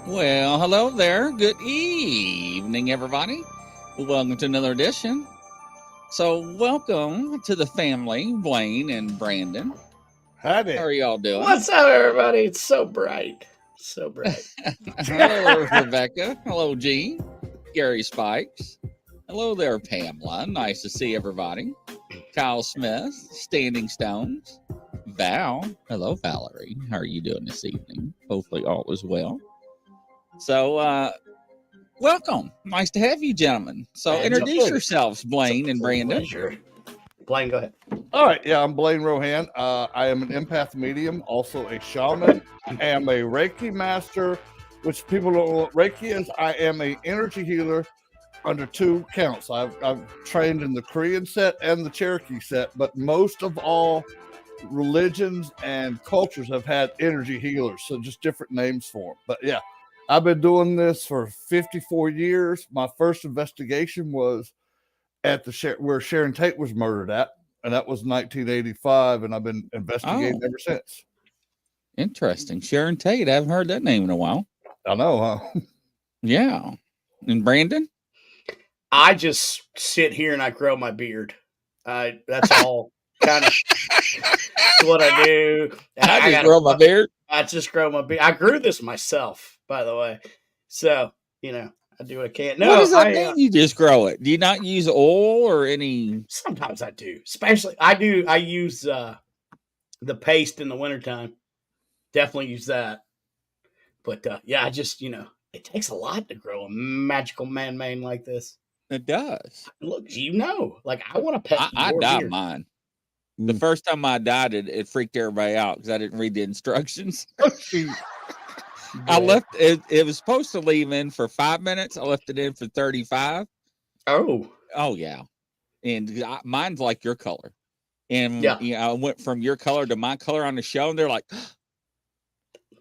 Well, hello there. Good evening, everybody. Welcome to another edition. So, welcome to the family, Wayne and Brandon. Howdy. How are y'all doing? What's up, everybody? It's so bright. So bright. Hello, Rebecca. Hello, Gene. Gary Spikes. Hello there, Pamela. Nice to see everybody. Kyle Smith, Standing Stones. Val. Hello, Valerie. How are you doing this evening? Hopefully all is well. So, welcome. Nice to have you, gentlemen. So, introduce yourselves, Blaine and Brandon. Pleasure. Blaine, go ahead. All right. Yeah, I'm Blaine Rohan. I am an empath medium, also a shaman. I am a Reiki master, which people don't know what Reiki is. I am an energy healer under 2 counts. I've trained in the Korean set and the Cherokee set, but most of all religions and cultures have had energy healers, so just different names for them. But yeah, I've been doing this for 54 years. My first investigation was at the where Sharon Tate was murdered at, and that was 1985, and I've been investigating ever since. Interesting. Sharon Tate. I haven't heard that name in a while. I know, huh? Yeah. And Brandon? I just sit here and I grow my beard. That's all kind of what I do. I just grow my beard. I just grow my beard. I grew this myself, by the way. So, I do what I can. No, what does that mean? You just grow it? Do you not use oil or any? Sometimes I do. Especially, I use the paste in the wintertime. Definitely use that. But, yeah, I just, it takes a lot to grow a magical man mane like this. It does. Look, like I want to pet I your dyed beard. mine. The first time I dyed it, it freaked everybody out because I didn't read the instructions. I left it. It was supposed to leave in for 5 minutes. I left it in for 35. Oh yeah, and mine's like your color. And yeah, I went from your color to my color on the show, and they're like,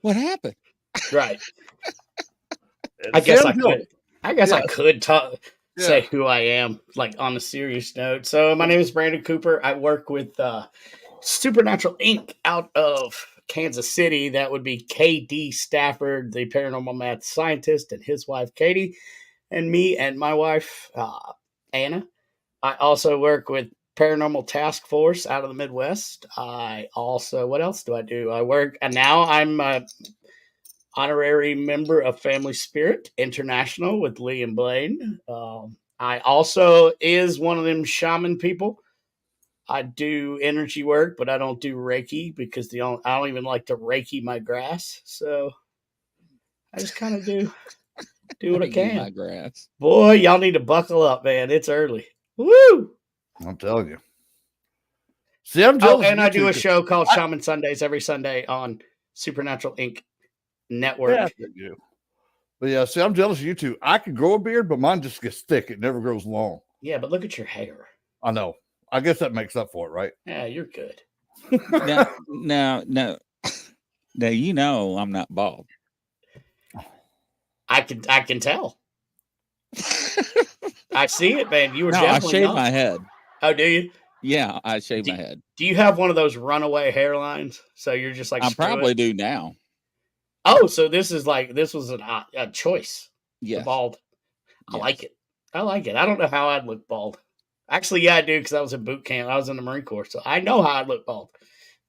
"What happened?" right. I guess I could. I could say who I am, like on a serious note. So my name is Brandon Cooper. I work with Supernatural Inc. out of Kansas City. That would be KD Stafford, the paranormal math scientist, and his wife Katie, and me and my wife Anna. I also work with Paranormal Task Force out of the Midwest. I also, what else do I do? I work, and now I'm a honorary member of Family Spirit International with Lee and Blaine. I also is one of them shaman people. I do energy work, but I don't do Reiki because I don't even like to Reiki my grass. So I just kind of do what I can. My grass. Boy, y'all need to buckle up, man. It's early. Woo! I'm telling you. See, I'm jealous. And I do a show called Shaman Sundays every Sunday on Supernatural Inc. Network. Yeah, but yeah, see, I'm jealous of you two. I can grow a beard, but mine just gets thick. It never grows long. Yeah, but look at your hair. I know. I guess that makes up for it, right? Yeah, you're good. No. Now you know I'm not bald. I can tell. I see it, man. You were definitely I shave not. my head. Oh, do you? Yeah, I shave my head. Do you have one of those runaway hairlines? So you're just like I probably do now. Oh, so this was a choice. Yeah, bald. I like it. I don't know how I'd look bald. Actually, yeah, I do because I was in boot camp. I was in the Marine Corps, so I know how I'd look bald.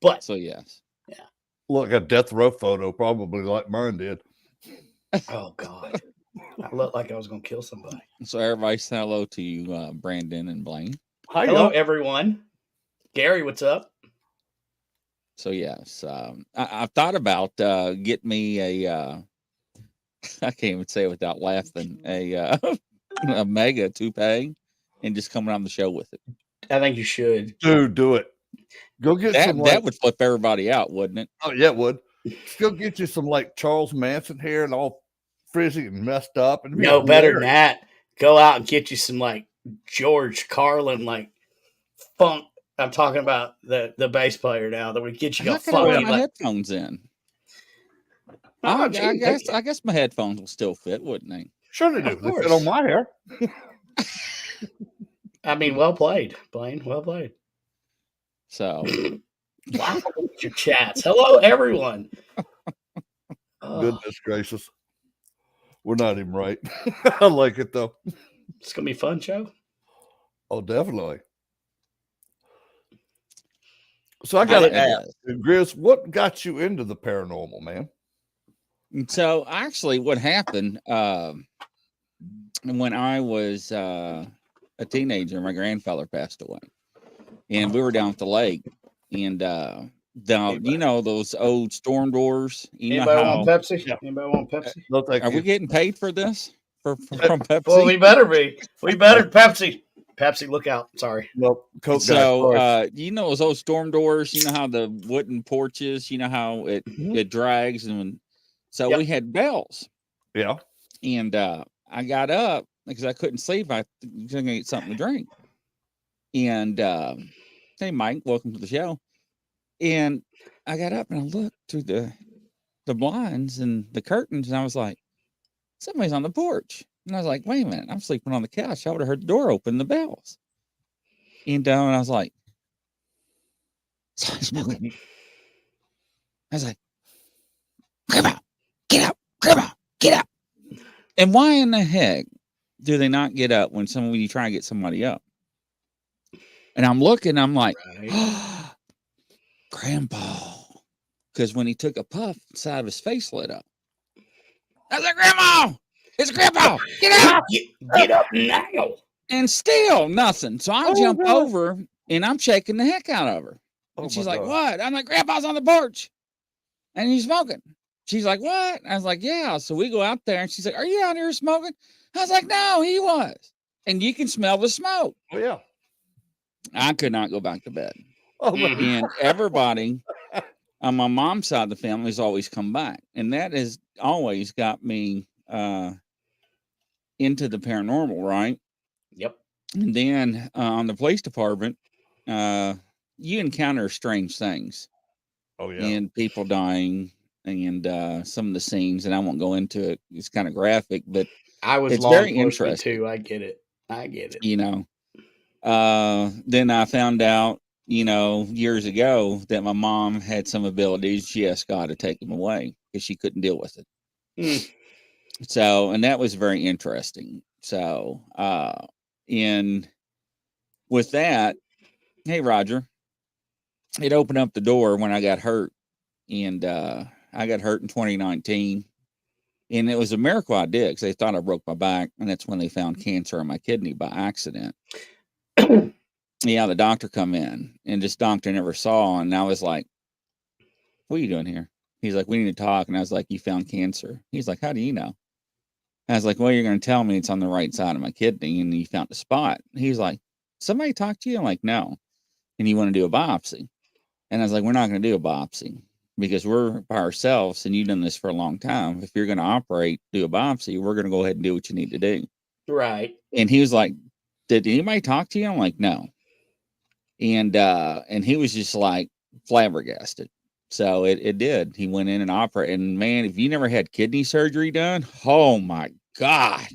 But so yes, yeah. Look, a death row photo, probably like mine did. Oh God, I looked like I was going to kill somebody. So everybody say hello to you, Brandon and Blaine. Hi, hello, everyone. Gary, what's up? So yes, I've thought about getting me a. I can't even say it without laughing. A mega toupee, and just coming on the show with it. I think you should, dude. Do it. Go get that. Some, that would flip everybody out, wouldn't it? Oh yeah, it would. Go get you some like Charles Manson hair and all frizzy and messed up. And no, better than that. Go out and get you some like George Carlin like funk. I'm talking about the bass player now that would get you a funky my headphones in. I guess my headphones will still fit, wouldn't they? Sure they do. They fit on my hair. I mean, well played, Blaine. Well played. So, wow, your chats. Hello, everyone. Goodness gracious, we're not even right. I like it though. It's gonna be a fun show. Oh, definitely. So I got to ask, Grizz, what got you into the paranormal, man? So actually, what happened when I was a teenager, my grandfather passed away, and we were down at the lake, and you know those old storm doors. Anybody want Pepsi? Yeah. Anybody want Pepsi? No, thank you. We getting paid for this from Pepsi? Well, we better be. We better Pepsi. Pepsi, look out. Sorry. Nope. Coke so, you know those old storm doors, you know how the wooden porches, you know how it drags. And so we had bells. Yeah. And I got up because I couldn't sleep. I was going to get something to drink. And hey, Mike, welcome to the show. And I got up and I looked through the blinds and the curtains, and I was like, somebody's on the porch. And I was like, wait a minute, I'm sleeping on the couch. I would have heard the door open, the bells. And I was like, somebody's smoking. I was like, Grandma, get up, Grandma, get up. And why in the heck do they not get up when you try to get somebody up? And I'm looking, I'm like, oh, Grandpa. Because when he took a puff, the side of his face lit up. I was like, Grandma! It's Grandpa! Get up! Get up now! And still nothing. So I jump over and I'm shaking the heck out of her. And she's like, what? I'm like, Grandpa's on the porch. And he's smoking. She's like, what? I was like, yeah. So we go out there and she's like, are you out here smoking? I was like, no, he was. and you can smell the smoke. Oh yeah. I could not go back to bed. Oh, And everybody on my mom's side of the family has always come back. And that has always got me into the paranormal, right? Yep. And then on the police department, you encounter strange things. oh yeah. And people dying and some of the scenes, and I won't go into it. It's kind of graphic, but I was it's law very enforcement interesting. too. I get it. You know, then I found out, years ago that my mom had some abilities. She asked God to take them away because she couldn't deal with it. So, and that was very interesting. So, with that, hey, Roger, it opened up the door when I got hurt. And I got hurt in 2019. And it was a miracle I did because they thought I broke my back. And that's when they found cancer in my kidney by accident. Yeah, the doctor come in, and this doctor never saw. And I was like, what are you doing here? He's like, we need to talk. And I was like, you found cancer. He's like, how do you know? I was like, well, you're going to tell me it's on the right side of my kidney and you found a spot. He's like, somebody talked to you? I'm like, no. And you want to do a biopsy? And I was like, we're not going to do a biopsy because we're by ourselves and you've done this for a long time. If you're going to operate, do a biopsy, we're going to go ahead and do what you need to do. Right. And he was like, did anybody talk to you? I'm like, no. And he was just like flabbergasted. So it did. He went in and operated. And man, if you never had kidney surgery done, oh my God.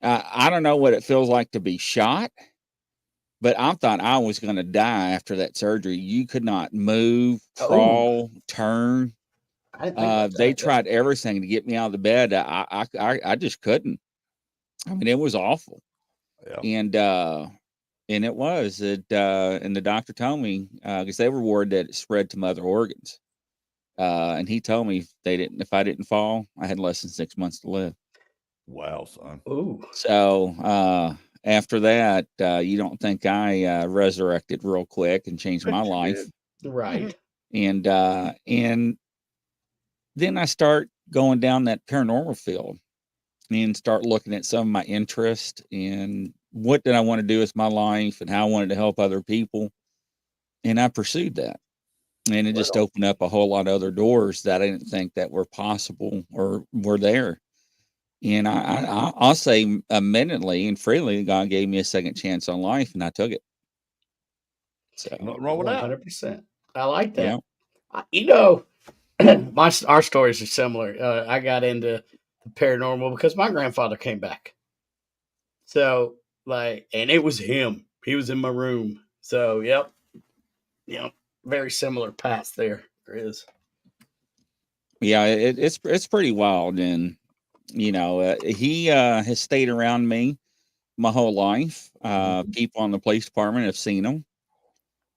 I don't know what it feels like to be shot, but I thought I was going to die after that surgery. You could not move, crawl, turn. They tried everything to get me out of the bed. I just couldn't. I mean, it was awful. Yeah. And it was and the doctor told me because they were worried that it spread to my other organs. And he told me if I didn't fall, I had less than 6 months to live. Wow, son. Ooh. So after that, you don't think I resurrected real quick and changed my life. Right. And then I start going down that paranormal field and start looking at some of my interest and what did I want to do with my life and how I wanted to help other people. And I pursued that. And it just opened up a whole lot of other doors that I didn't think that were possible or were there. And I'll say admittedly and freely, God gave me a second chance on life and I took it. So nothing wrong with that. 100%. I like that. Yeah. Our stories are similar. I got into the paranormal because my grandfather came back. So and it was him. He was in my room. So yep, very similar paths there, Grizz. Yeah, it's pretty wild, and he has stayed around me my whole life. People on the police department have seen him.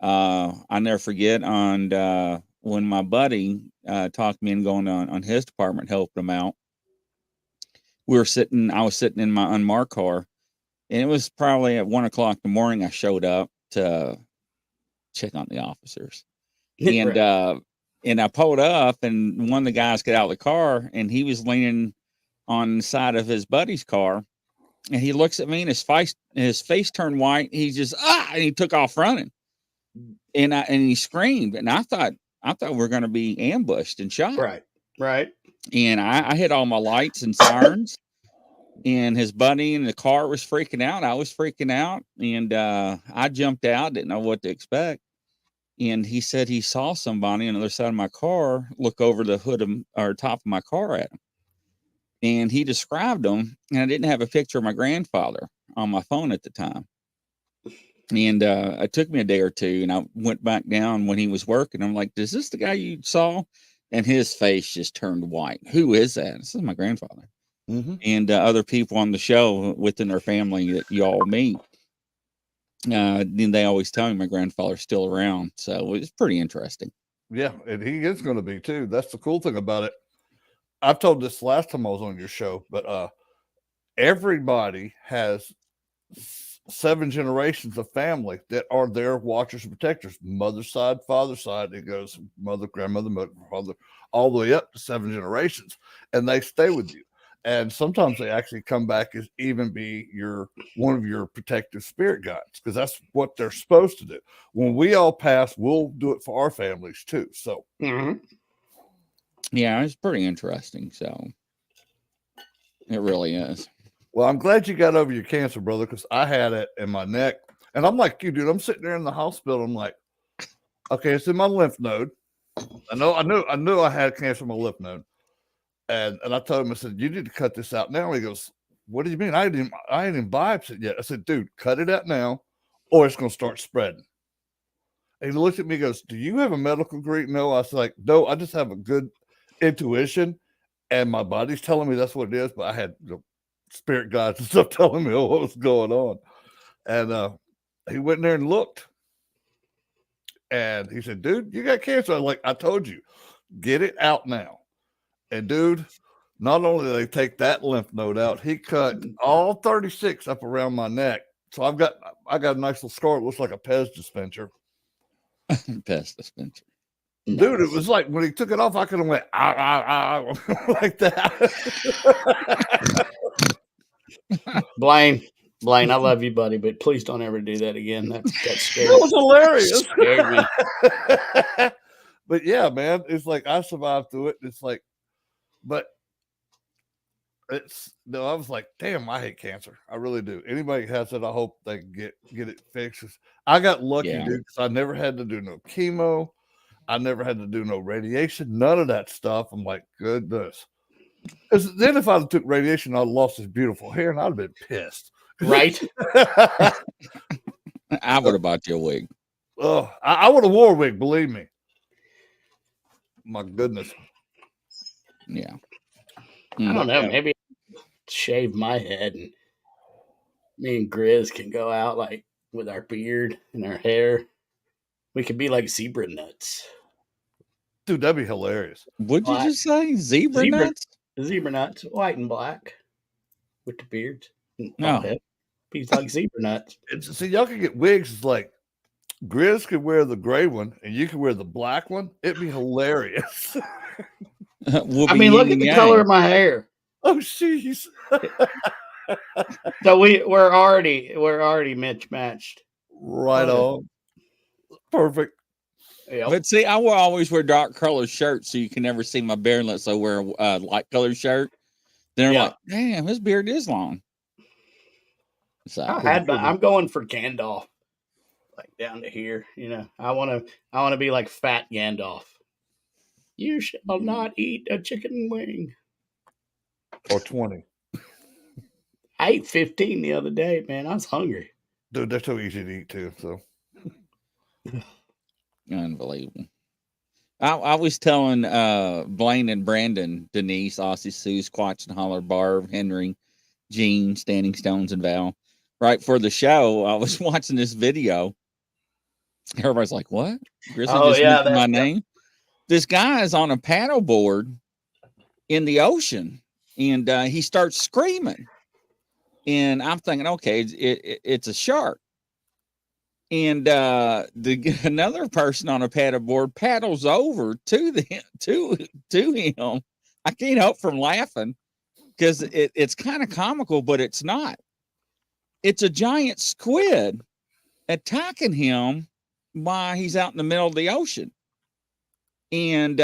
I never forget when my buddy talked me into going on his department, helped him out. I was sitting in my unmarked car, and it was probably at 1 o'clock in the morning. I showed up to check on the officers, and and I pulled up, and one of the guys got out of the car, and he was leaning on the side of his buddy's car, and he looks at me, and his face turned white. He just and he took off running, and he screamed, and I thought we were going to be ambushed and shot. Right. And I hit all my lights and sirens, and his buddy in the car was freaking out. I was freaking out, and I jumped out, didn't know what to expect. And he said he saw somebody on the other side of my car look over the hood or top of my car at him. And he described him, and I didn't have a picture of my grandfather on my phone at the time. And it took me a day or two, and I went back down when he was working. I'm like, is this the guy you saw? And his face just turned white. Who is that? This is my grandfather. Mm-hmm. And other people on the show within their family that you all meet. Then they always tell me my grandfather's still around. So it's pretty interesting. Yeah, and he is going to be too. That's the cool thing about it. I've told this last time I was on your show, but everybody has 7 generations of family that are their watchers and protectors. Mother's side, father's side, it goes mother, grandmother, mother, father, all the way up to 7 generations, and they stay with you. And sometimes they actually come back as even be one of your protective spirit guides, because that's what they're supposed to do. When we all pass, we'll do it for our families too. So yeah, it's pretty interesting. So it really is. Well, I'm glad you got over your cancer, brother, because I had it in my neck. And I'm like you, dude. I'm sitting there in the hospital. I'm like, okay, it's in my lymph node. I knew I had cancer in my lymph node. And I told him, I said, you need to cut this out now. And he goes, what do you mean? I ain't even biopsied yet. I said, dude, cut it out now, or it's gonna start spreading. And he looked at me and goes, do you have a medical degree? No. I was like, no, I just have a good intuition, and my body's telling me that's what it is, but I had spirit guides and stuff telling me what was going on. And he went in there and looked, and he said, dude, you got cancer. I was like, I told you, get it out now. And dude, not only did they take that lymph node out, he cut all 36 up around my neck. So I got a nice little scar. It looks like a Pez dispenser. Pez dispenser. Dude, it was like when he took it off, I could have went like that. Blaine, I love you, buddy, but please don't ever do that again. That's scary. That was hilarious. Scared me. But yeah, man, it's like I survived through it. It's like, but I was like, damn, I hate cancer. I really do. Anybody who has it, I hope they can get it fixed. I got lucky, dude, because I never had to do no chemo. I never had to do no radiation, none of that stuff. I'm like, goodness. Because then if I took radiation, I'd have lost this beautiful hair, and I'd have been pissed. Right? I would have bought you a wig. Oh, I would have wore a wig, believe me. My goodness. Yeah. I don't know. Maybe shave my head, and me and Grizz can go out like with our beard and our hair. We could be like zebra nuts. Dude, that'd be hilarious. What'd you just say? Zebra nuts? Zebra nuts, white and black, with the beards. No. Be like zebra nuts. See, y'all could get wigs. It's like Grizz could wear the gray one, and you could wear the black one. It'd be hilarious. I mean, look at the color of my hair. Oh, jeez. So we're already matched. Right on. Perfect. Yep. But see, I will always wear dark colored shirts so you can never see my beard unless I wear a light colored shirt. Then I'm like, damn, his beard is long. So I'm going for Gandalf, like down to here. You know, I want to be like fat Gandalf. You shall not eat a chicken wing. Or 20. I ate 15 the other day, man. I was hungry. Dude, they're so easy to eat too. So unbelievable. I was telling Blaine and Brandon, Denise, Aussie, Sue, Squatch and Holler, Barb, Henry, Gene, Standing Stones, and Val. Right for the show, I was watching this video. Everybody's like, "What?" Grizzly just mentioned my name. This guy is on a paddleboard in the ocean, and he starts screaming. And I'm thinking, okay, it's a shark. And another person on a paddleboard paddles over to him. I can't help from laughing because it's kind of comical, but it's not. It's a giant squid attacking him while he's out in the middle of the ocean. And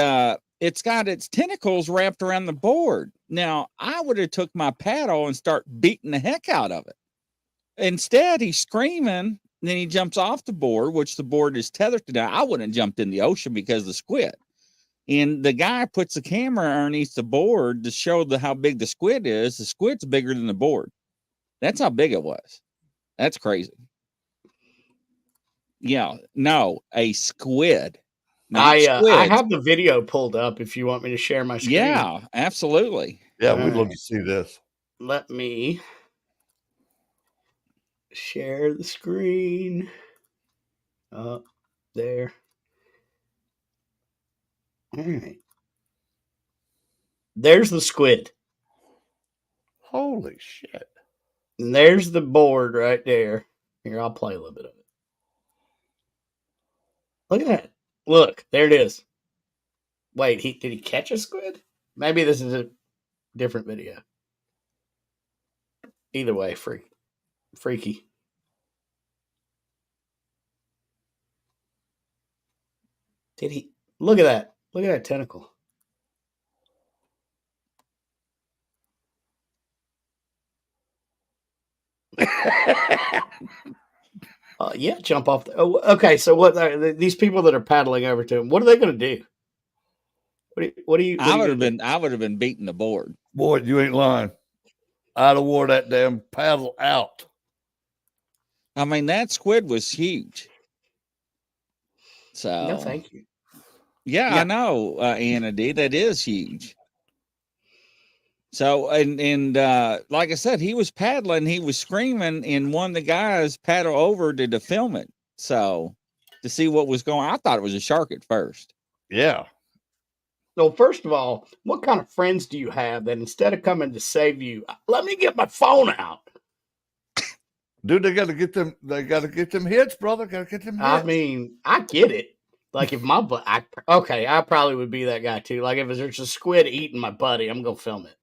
it's got its tentacles wrapped around the board. Now, I would have took my paddle and start beating the heck out of it. Instead, he's screaming. Then he jumps off the board, which the board is tethered to. Now, I wouldn't have jumped in the ocean because of the squid. And the guy puts the camera underneath the board to show how big the squid is. The squid's bigger than the board. That's how big it was. That's crazy. Yeah, no, a squid. I have the video pulled up if you want me to share my screen. Yeah, absolutely. Yeah, we'd love to see this. Let me share the screen. Up there. All right. There's the squid. Holy shit. And there's the board right there. Here, I'll play a little bit of it. Look at that. Look, there it is. Wait, did he catch a squid? Maybe this is a different video. Either way, freaky. Did he look at that? Look at that tentacle. Yeah, jump off. Okay, so what? These people that are paddling over to him, what are they going to do? What do you? I would have been beating the board. Boy, you ain't lying. I'd have wore that damn paddle out. I mean, that squid was huge. So no, thank you. Yeah, I know, Anna D. That is huge. So and like I said, he was paddling, he was screaming, and one of the guys paddled over to film it. So to see what was going on, I thought it was a shark at first. Yeah. So first of all, what kind of friends do you have that instead of coming to save you, let me get my phone out? Dude, they gotta get them hits, brother. Gotta get them hits. I mean, I get it. Like if my I probably would be that guy too. Like if there's a squid eating my buddy, I'm gonna film it.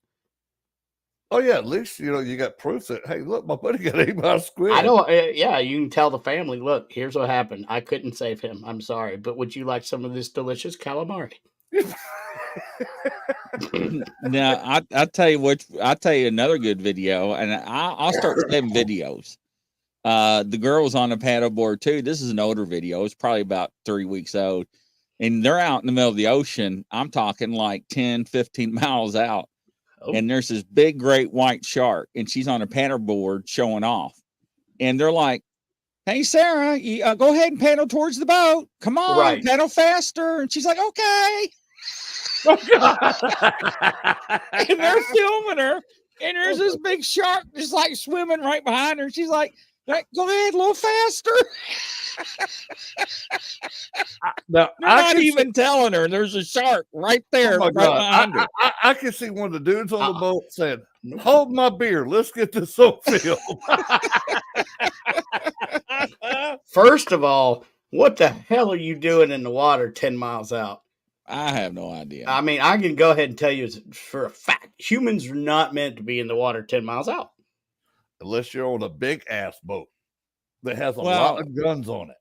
Oh yeah, at least you got proof that hey, look, my buddy got eaten by a squid. I know. Yeah, you can tell the family. Look, here's what happened. I couldn't save him. I'm sorry, but would you like some of this delicious calamari? Now I'll tell you what. I'll tell you another good video, and I'll start saving videos. The girl was on a paddleboard too. This is an older video. It's probably about 3 weeks old. And they're out in the middle of the ocean. I'm talking like 10, 15 miles out. Oh. And there's this big, great white shark. And she's on a paddleboard showing off. And they're like, hey, Sarah, go ahead and paddle towards the boat. Come on, paddle faster. And she's like, okay. And they're filming her. And there's this big shark just like swimming right behind her. She's like, go ahead a little faster. Now, They're not even telling her there's a shark right there. Oh behind her. I can see one of the dudes on the boat saying, hold my beer. Let's get this on film. First of all, what the hell are you doing in the water 10 miles out? I have no idea. I mean, I can go ahead and tell you for a fact, humans are not meant to be in the water 10 miles out. Unless you're on a big ass boat that has a lot of guns on it.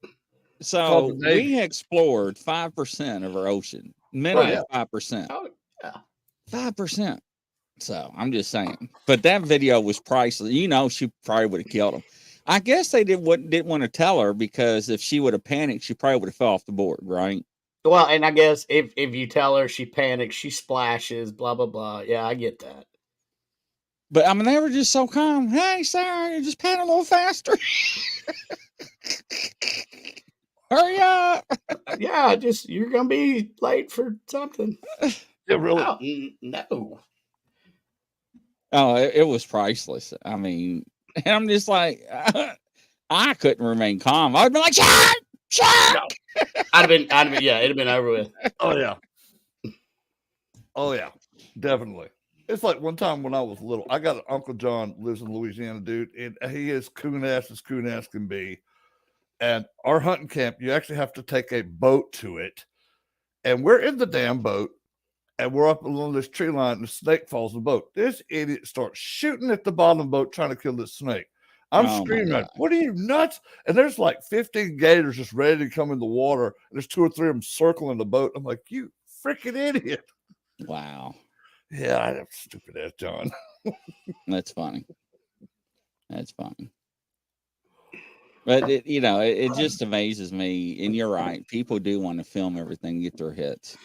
So we explored 5% of our ocean, minimum 5%. Oh, yeah. 5%. So I'm just saying. But that video was priceless. She probably would have killed him. I guess they didn't want to tell her because if she would have panicked, she probably would have fell off the board, right? Well, and I guess if you tell her she panics, she splashes, blah, blah, blah. Yeah, I get that. But I mean, they were just so calm. Hey, Sarah, you just paddle a little faster. Hurry up. Yeah, you're going to be late for something. Yeah, really? No. Oh, it was priceless. I mean, and I'm just like, I couldn't remain calm. I'd be like, shark! No. I'd have been, yeah, it'd have been over with. Oh, yeah. Oh, yeah. Definitely. It's like one time when I was little, I got an Uncle John lives in Louisiana, dude, and he is coon ass as coon ass can be. And our hunting camp, you actually have to take a boat to it. And we're in the damn boat, and we're up along this tree line, and the snake falls in the boat. This idiot starts shooting at the bottom of the boat trying to kill this snake. I'm screaming, what are you, nuts? And there's like 15 gators just ready to come in the water. And there's 2 or 3 of them circling the boat. I'm like, you freaking idiot. Wow. Yeah, I have stupid ass John. That's funny. That's funny. But it just amazes me. And you're right. People do want to film everything, get their hits.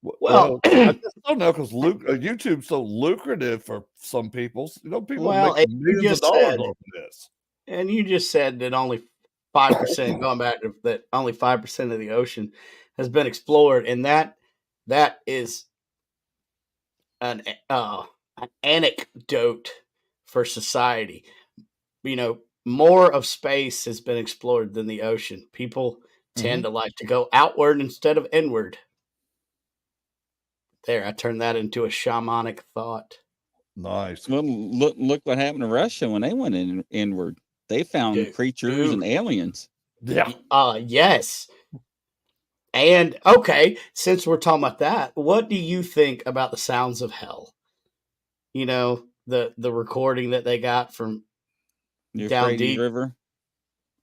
Well, I just don't know because YouTube's so lucrative for some people. People make millions of dollars off of this. And you just said that only 5%, going back to that, only 5% of the ocean has been explored, and that is an anecdote for society. More of space has been explored than the ocean. People tend to like to go outward instead of inward. There, I turned that into a shamanic thought. Nice. Well, look what happened to Russia when they went inward. They found creatures and aliens. Yeah. Yes. And okay, since we're talking about that, what do you think about the sounds of hell? The the recording that they got from down Euphrates deep River,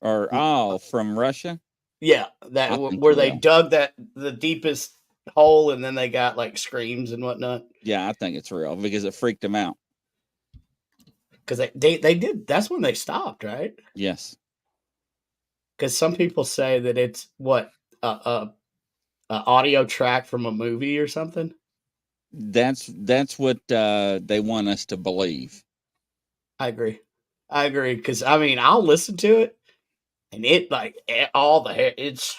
or from Russia. Yeah, I think where you they will. dug the deepest hole, and then they got like screams and whatnot. Yeah, I think it's real because it freaked them out. Because they did. That's when they stopped, right? Yes. Because some people say that it's what a audio track from a movie or something. That's what they want us to believe. I agree. Because I mean, I'll listen to it, and it like all the hair. It's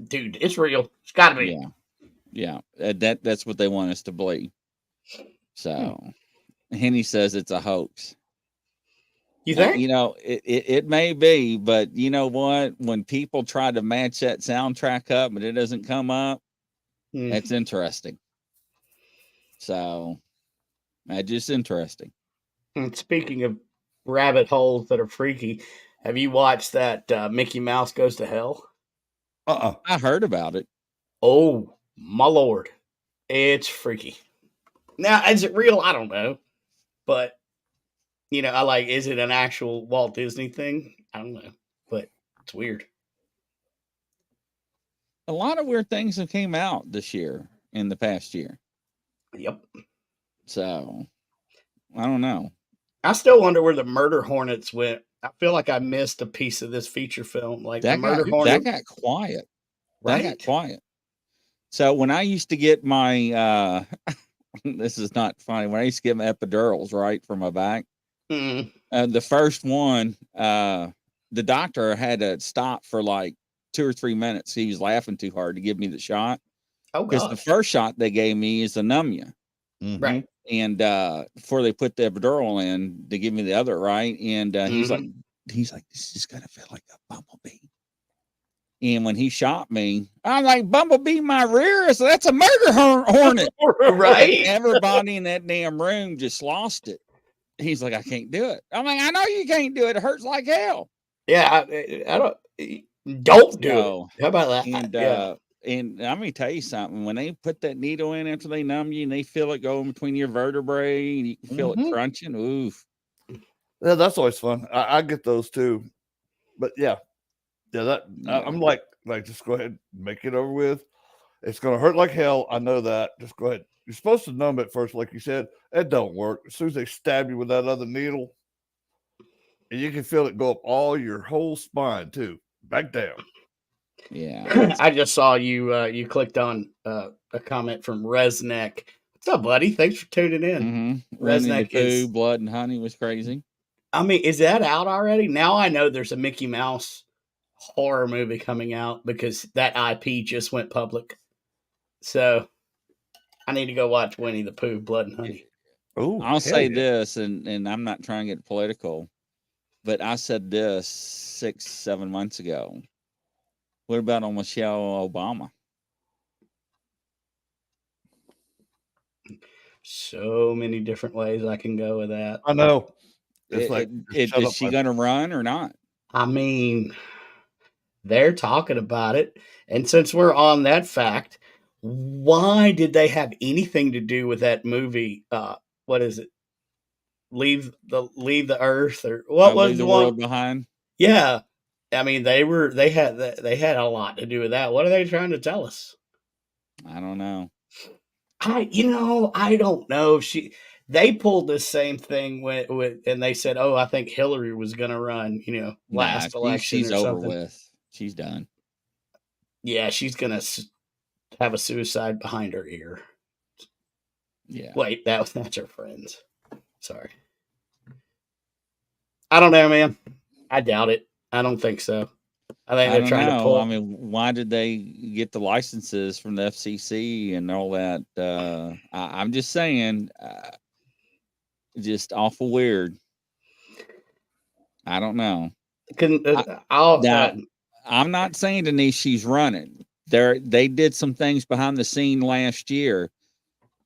dude, it's real. It's got to be. Yeah. That's what they want us to believe. So, Henny says it's a hoax. You think? It may be, but you know what? When people try to match that soundtrack up, but it doesn't come up, that's interesting. So, that's just interesting. And speaking of rabbit holes that are freaky, have you watched that Mickey Mouse Goes to Hell? I heard about it. Oh, my Lord. It's freaky. Now, is it real? I don't know. But, is it an actual Walt Disney thing? I don't know. But it's weird. A lot of weird things have came out this year, in the past year. Yep. So, I don't know. I still wonder where the murder hornets went. I feel like I missed a piece of this feature film. Like that the murder hornet. That got quiet. Right? That got quiet. So when I used to get my this is not funny. When I used to get my epidurals, right, for my back, the first one, the doctor had to stop for like 2 or 3 minutes. He was laughing too hard to give me the shot. Oh, because the first shot they gave me is to numb you. Right. And before they put the epidural in, they give me the other, right? And he's like, this is gonna feel like a bumblebee. And when he shot me, I'm like, bumblebee my rear, so that's a murder hornet. Right. And everybody in that damn room just lost it. He's like, I can't do it. I'm like, I know you can't do it. It hurts like hell. Yeah, I don't do it. How about that? And I'm gonna tell you something. When they put that needle in after they numb you and they feel it going between your vertebrae and you can feel it crunching, oof. Yeah, that's always fun. I get those too. But I'm like, just go ahead, make it over with. It's gonna hurt like hell. I know that. Just go ahead. You're supposed to numb it first, like you said. It don't work. As soon as they stab you with that other needle, and you can feel it go up all your whole spine too, back down. Yeah. I just saw you clicked on a comment from Resneck. What's up, buddy? Thanks for tuning in. Resneck is Blood and Honey was crazy. I mean, is that out already? Now I know there's a Mickey Mouse horror movie coming out because that IP just went public. So I need to go watch Winnie the Pooh, Blood and Honey. Oh, I'll say this, and I'm not trying to get political, but I said this 6-7 months ago. What about on Michelle Obama? So many different ways I can go with that. I know. Is she going to run or not? I mean, they're talking about it. And since we're on that fact, why did they have anything to do with that movie? What is it? Leave the Earth, or what was Leave the one? World Behind? Yeah. I mean, they had a lot to do with that. What are they trying to tell us? I don't know. I don't know. They pulled the same thing with and they said, "Oh, I think Hillary was going to run." Last election. She's or over something. with. She's done. Yeah, she's going to have a suicide behind her ear. Yeah. Wait, that's her friends. Sorry. I don't know, man. I doubt it. I don't think so. I think they're trying to pull. I mean, why did they get the licenses from the FCC and all that? I'm just saying, just awful weird. I don't know. I'm not saying, Denise, she's running. They did some things behind the scene last year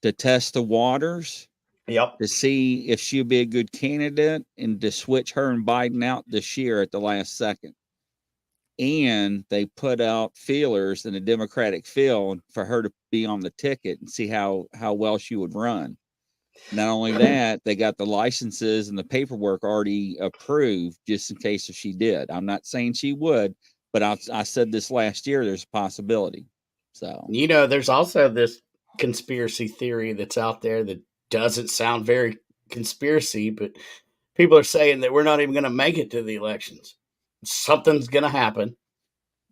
to test the waters. Yep. To see if she'd be a good candidate and to switch her and Biden out this year at the last second. And they put out feelers in the Democratic field for her to be on the ticket and see how well she would run. Not only that, they got the licenses and the paperwork already approved just in case if she did. I'm not saying she would, but I said this last year, there's a possibility. So, there's also this conspiracy theory that's out there that doesn't sound very conspiracy, but people are saying that we're not even going to make it to the elections. Something's going to happen.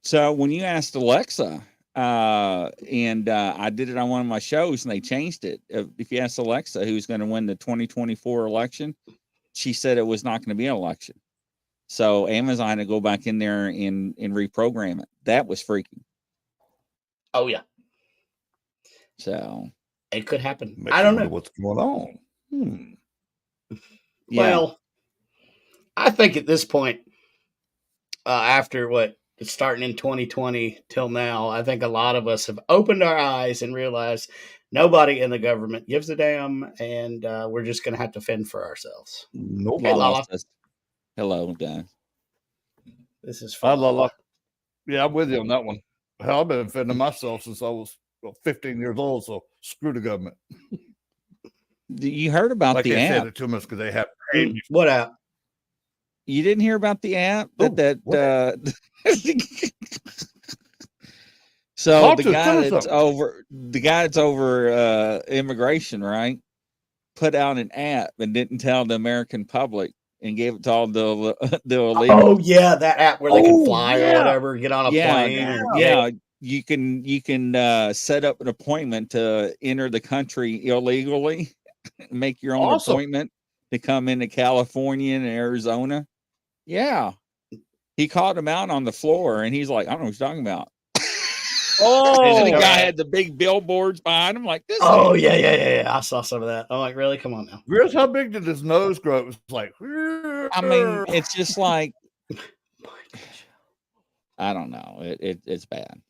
So when you asked Alexa, and I did it on one of my shows and they changed it. If you asked Alexa who's going to win the 2024 election, she said it was not going to be an election. So Amazon had to go back in there and reprogram it. That was freaky. Oh, yeah. So it could happen. Makes I don't you know wonder what's going on. Yeah. Well, I think at this point, after starting in 2020 till now, I think a lot of us have opened our eyes and realized nobody in the government gives a damn, and we're just going to have to fend for ourselves. Nope. Hey, Lala. Hello, guys. This is fun. Lala. Yeah, I'm with you on that one. Hell, I've been fending myself since I was 15 years old, so screw the government. You heard about like the they app? said it to us because they have paid me. What app? You didn't hear about the app So the guy that's over immigration, right? Put out an app and didn't tell the American public and gave it to all the illegal. Oh yeah, that app where they can fly or whatever, get on a plane. Yeah. You can set up an appointment to enter the country illegally, make your own appointment to come into California and Arizona. Yeah. He called him out on the floor and he's like, I don't know what you're talking about. And the guy had the big billboards behind him like this. Yeah. I saw some of that. I'm like, really? Come on now. Here's how big did his nose grow? It was like, I mean, it's just like, I don't know. It's bad.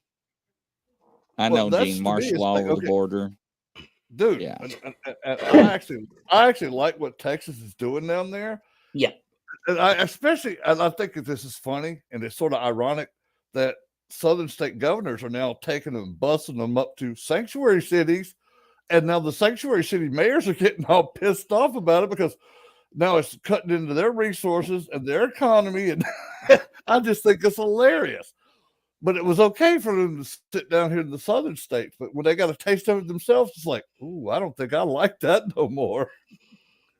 I know Gene martial law over the border. Dude, yeah. I actually like what Texas is doing down there. Yeah. And I think that this is funny and it's sort of ironic that southern state governors are now taking them and busing them up to sanctuary cities. And now the sanctuary city mayors are getting all pissed off about it because now it's cutting into their resources and their economy. And I just think it's hilarious. But it was okay for them to sit down here in the southern states. But when they got a taste of it themselves, it's like, ooh, I don't think I like that no more.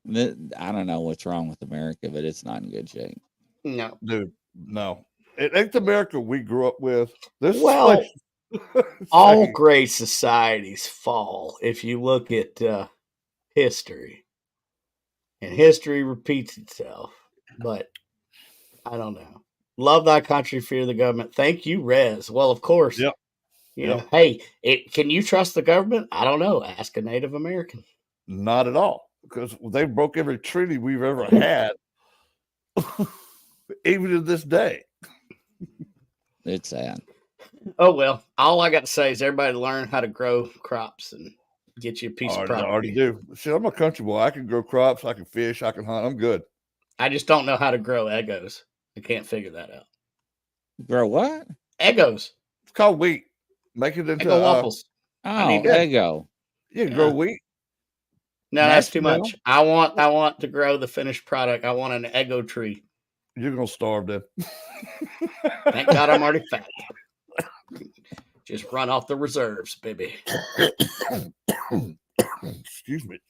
I don't know what's wrong with America, but it's not in good shape. No. Dude, no. It ain't the America we grew up with. All great societies fall if you look at history. And history repeats itself. But I don't know. Love thy country, fear the government. Thank you, Rez. Well, of course. Yep. Hey, can you trust the government? I don't know. Ask a Native American. Not at all. Because they broke every treaty we've ever had. Even to this day. It's sad. Oh, well, all I got to say is everybody learn how to grow crops and get you a piece of property. I already do. Shit, I'm a country boy. I can grow crops. I can fish. I can hunt. I'm good. I just don't know how to grow Eggos. I can't figure that out. Grow what? Eggos. It's called wheat. Make it into Eggo waffles. Eggo. You can grow wheat. No, that's too much. I want to grow the finished product. I want an Eggo tree. You're gonna starve then. Thank God I'm already fat. Just run off the reserves, baby. Excuse me.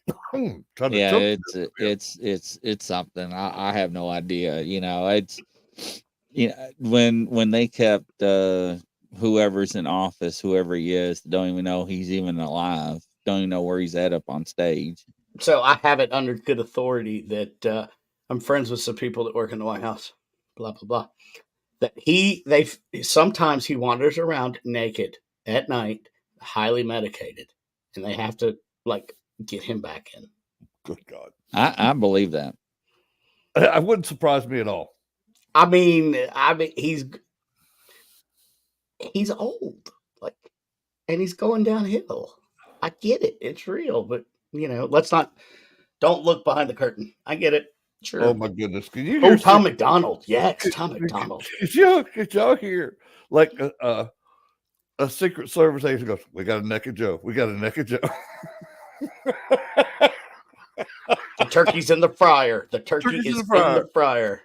Yeah, it's something. I have no idea. It's when they kept whoever's in office, whoever he is, don't even know he's even alive. Don't even know where he's at up on stage. So I have it under good authority that I'm friends with some people that work in the White House. Blah blah blah. That sometimes he wanders around naked at night, highly medicated, and they have to get him back in. Good God, I believe that. I wouldn't surprise me at all. I mean, he's old, and he's going downhill. I get it; it's real, but don't look behind the curtain. I get it. Sure. Oh my goodness! Can you hear Tom McDonald? Yes, Tom McDonald. Could y'all hear a Secret Service agent goes, "We got a naked Joe. We got a naked Joe." turkey's in the fryer. The turkey is in the fryer.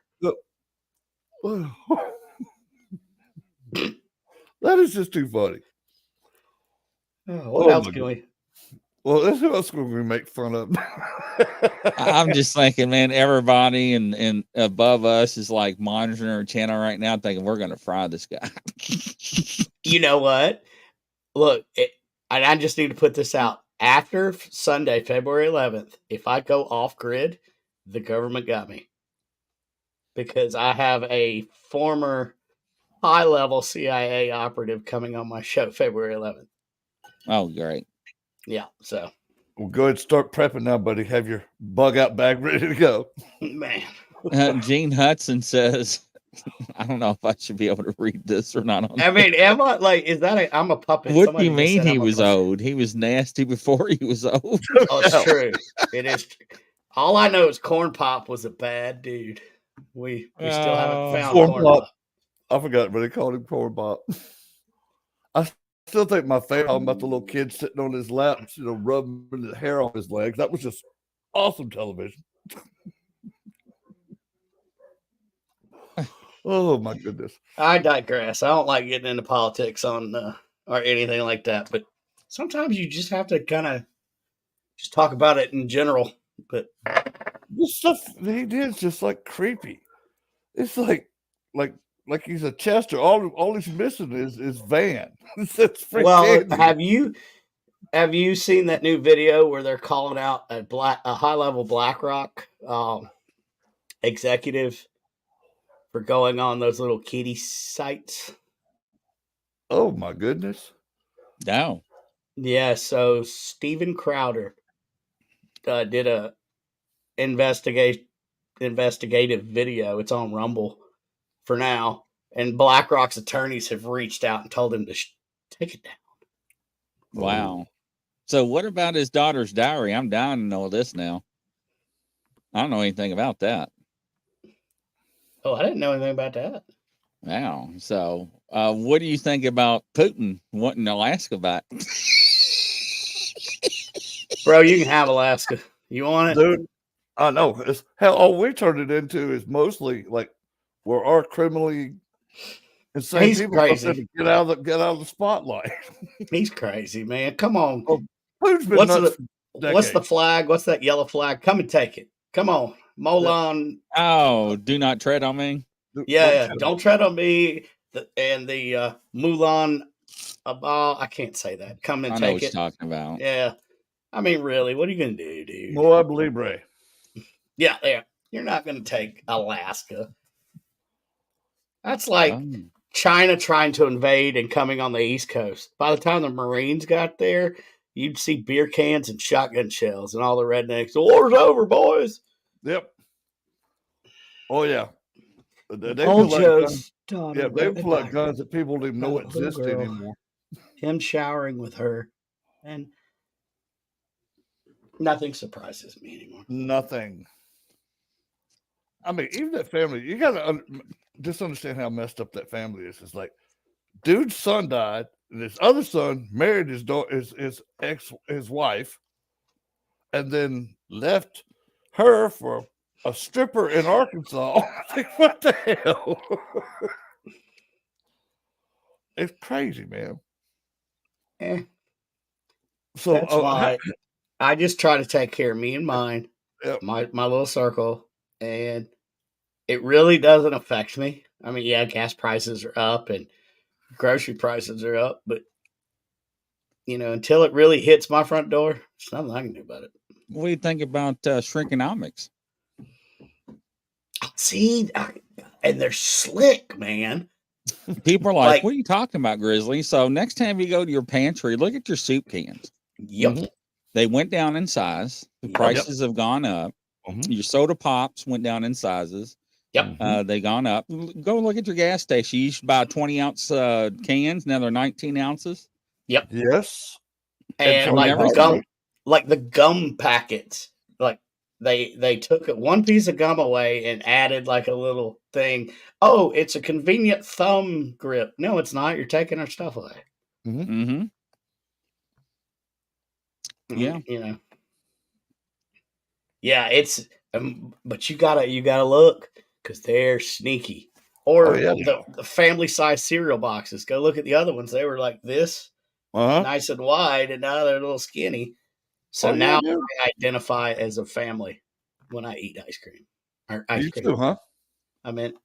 That is just too funny. What else can we? Well, that's who else can we make fun of? I'm just thinking, man, everybody and above us is like monitoring our channel right now, thinking we're going to fry this guy. You know what? Look, and I just need to put this out. After Sunday, February 11th, if I go off grid, the government got me. Because I have a former high-level CIA operative coming on my show February 11th. Oh, great. Yeah, so. Well, go ahead and start prepping now, buddy. Have your bug out bag ready to go. Man. Gene Hudson says, I don't know if I should be able to read this or not. I mean, am I like, is that I'm a puppet? What do you mean he was old? He was nasty before he was old. Oh, it's true. It is true. All I know is Corn Pop was a bad dude. We still haven't found Corn Pop. I forgot, but they called him Corn Pop. I still think my favorite about the little kid sitting on his lap, rubbing the hair on his legs. That was just awesome television. Oh my goodness! I digress. I don't like getting into politics on or anything like that, but sometimes you just have to kind of just talk about it in general. But the stuff he did is just like creepy. It's like he's a Chester. All he's missing is Van. Well, have you seen that new video where they're calling out a high-level BlackRock executive for going on those little kiddie sites? Oh my goodness! No. Yeah. So Steven Crowder did a investigative video. It's on Rumble for now, and BlackRock's attorneys have reached out and told him to take it down. Wow. So what about his daughter's diary? I'm dying to know this now. I don't know anything about that. Oh, I didn't know anything about that. Wow. So what do you think about Putin wanting Alaska back? Bro, you can have Alaska. You want it? Dude, I know. Hell, all we turned it into is mostly like where our criminally insane people crazy. Get out of the spotlight. He's crazy, man. Come on. Oh, Putin's been what's the flag? What's that yellow flag? Come and take it. Come on. Molan. Oh, do not tread on me. Yeah. Don't tread on me. And the Mulan Abal. I can't say that. Come and take it. I know what you're talking about. Yeah. I mean, really, what are you going to do, dude? Moab Libre. Yeah. You're not going to take Alaska. That's like China trying to invade and coming on the East Coast. By the time the Marines got there, you'd see beer cans and shotgun shells and all the rednecks. The war's over, boys. Yep. Oh, yeah. They they pull out guns that people don't even know exist anymore. Him showering with her. And nothing surprises me anymore. Nothing. I mean, even that family, you got to just understand how messed up that family is. It's like, dude's son died, and his other son married his wife, and then left her for a stripper in Arkansas. Like, what the hell? It's crazy, man. So that's why I just try to take care of me and mine, my little circle, and it really doesn't affect me. I mean, yeah, gas prices are up and grocery prices are up, but until it really hits my front door, there's nothing I can do about it. What do you think about Shrinkonomics? See, and they're slick, man. People are like, what are you talking about, Grizzly? So next time you go to your pantry, look at your soup cans. Yep. They went down in size. The prices have gone up. Your soda pops went down in sizes. Yep. They gone up. Go look at your gas station. You used to buy 20-ounce cans. Now they're 19 ounces. Yep. Yes. And like the gum packets, like they took one piece of gum away and added like a little thing. Oh, it's a convenient thumb grip. No, it's not. You're taking our stuff away. Mm-hmm. Yeah. Yeah, it's but you gotta look because they're sneaky. Or the family size cereal boxes. Go look at the other ones. They were like this, nice and wide, and now they're a little skinny. So now I identify as a family when I eat ice cream. Or ice cream. Too, huh? I meant,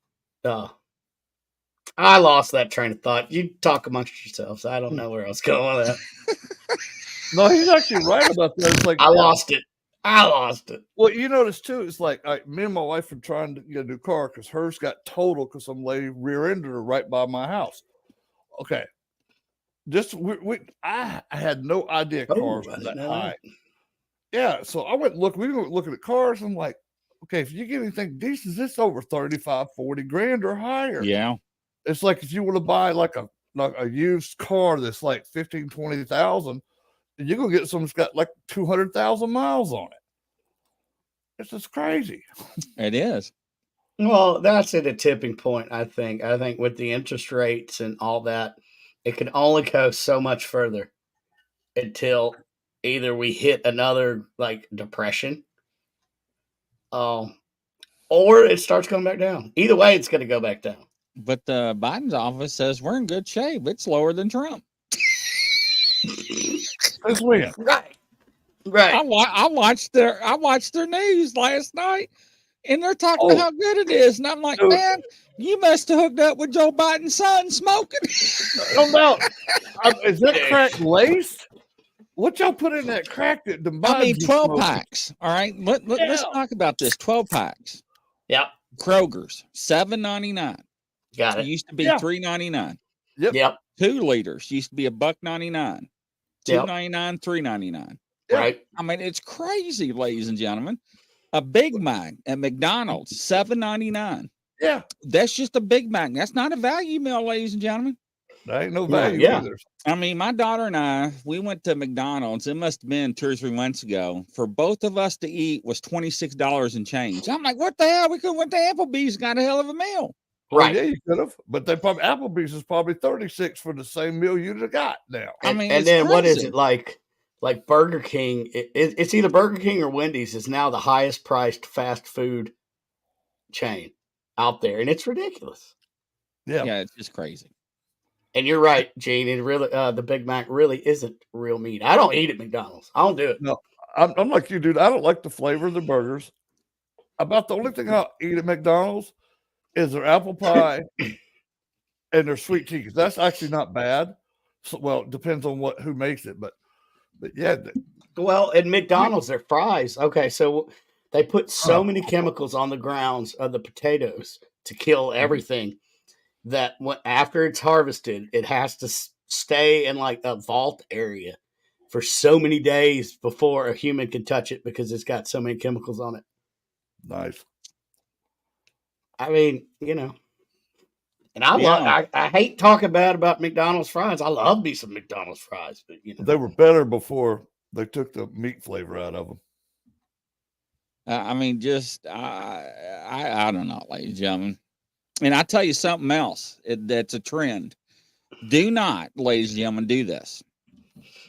I lost that train of thought. You talk amongst yourselves. I don't know where I was going with that. No, he's actually right about that. It's like I lost it. Well, you notice too, it's like me and my wife are trying to get a new car because hers got totaled because some lady rear-ended her right by my house. Okay. I had no idea cars were that high. Yeah, so I went look. We were looking at cars. I'm like, okay, if you get anything decent, this over 35, 40 grand or higher. Yeah. It's like if you want to buy like a used car that's like 15, 20,000, you're gonna get something that's got like 200,000 miles on it. It's just crazy. It is. Well, that's at a tipping point, I think. I think with the interest rates and all that, it can only go so much further until either we hit another like depression, or it starts coming back down. Either way, it's going to go back down. But Biden's office says we're in good shape. It's lower than Trump. That's weird. Right. I watched their news last night, and they're talking about how good it is, and I'm like, man, you must have hooked up with Joe Biden's son smoking. No doubt. Is that crack laced? What y'all put in that crack that the I mean, 12 packs. All right, let's talk about this. 12 packs. Yep. Kroger's $7.99. Got it. Used to be $3.99. Yep. 2 liters used to be $1.99. $2.99, $3.99. Right. I mean, it's crazy, ladies and gentlemen. A Big Mac at McDonald's, $7.99. Yeah. That's just a Big Mac. That's not a value meal, ladies and gentlemen. There ain't no value either. I mean, my daughter and I, we went to McDonald's. It must have been 2 or 3 months ago. For both of us to eat was $26 and change. I'm like, what the hell? We could have went to Applebee's and got a hell of a meal. Right. Well, yeah, you could have. But Applebee's is probably 36 for the same meal you'd have got now. I mean, and then crazy. What is it like? Like Burger King, it's either Burger King or Wendy's is now the highest priced fast food chain out there, and it's ridiculous. Yeah, it's just crazy. And you're right, Gene. It really, the Big Mac really isn't real meat. I don't eat at McDonald's. I don't do it. No, I'm like you, dude. I don't like the flavor of the burgers. About the only thing I'll eat at McDonald's is their apple pie and their sweet tea. Because that's actually not bad. So, well, it depends on who makes it, but yeah. Well, at McDonald's, their fries. Okay, so they put so many chemicals on the grounds of the potatoes to kill everything that after it's harvested, it has to stay in like a vault area for so many days before a human can touch it because it's got so many chemicals on it. Nice. I mean, and I hate talking bad about McDonald's fries. I love me some McDonald's fries, but they were better before they took the meat flavor out of them. I mean, just I don't know, ladies and gentlemen. And I tell you something else that's a trend. Do not, ladies and gentlemen, do this.